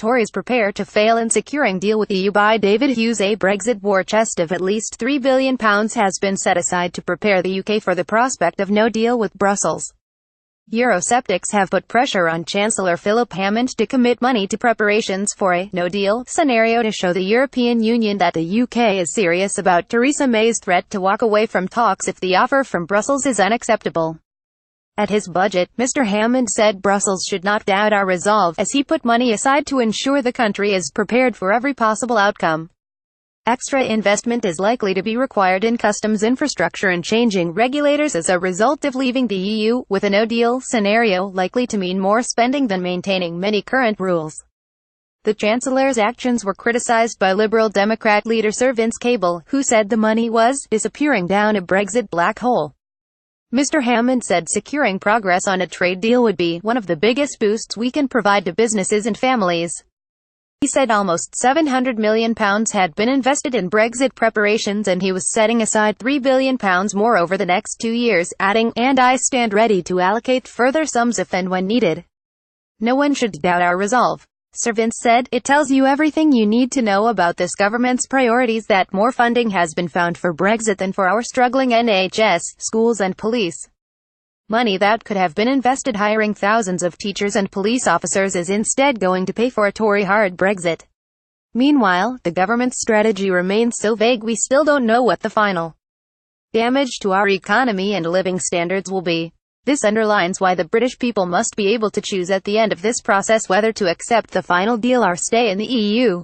Tories prepare to fail in securing deal with EU by David Hughes. A Brexit war chest of at least £3 billion has been set aside to prepare the UK for the prospect of no deal with Brussels. Eurosceptics have put pressure on Chancellor Philip Hammond to commit money to preparations for a no-deal scenario to show the European Union that the UK is serious about Theresa May's threat to walk away from talks if the offer from Brussels is unacceptable. At his budget, Mr. Hammond said Brussels should not doubt our resolve, as he put money aside to ensure the country is prepared for every possible outcome. Extra investment is likely to be required in customs infrastructure and changing regulators as a result of leaving the EU, with a no-deal scenario likely to mean more spending than maintaining many current rules. The Chancellor's actions were criticized by Liberal Democrat leader Sir Vince Cable, who said the money was disappearing down a Brexit black hole. Mr. Hammond said securing progress on a trade deal would be one of the biggest boosts we can provide to businesses and families. He said almost £700 million had been invested in Brexit preparations and he was setting aside £3 billion more over the next 2 years, adding, "And I stand ready to allocate further sums if and when needed. No one should doubt our resolve." Sir Vince said, "It tells you everything you need to know about this government's priorities that more funding has been found for Brexit than for our struggling NHS, schools and police. Money that could have been invested hiring thousands of teachers and police officers is instead going to pay for a Tory hard Brexit." Meanwhile, the government's strategy remains so vague we still don't know what the final damage to our economy and living standards will be. This underlines why the British people must be able to choose at the end of this process whether to accept the final deal or stay in the EU.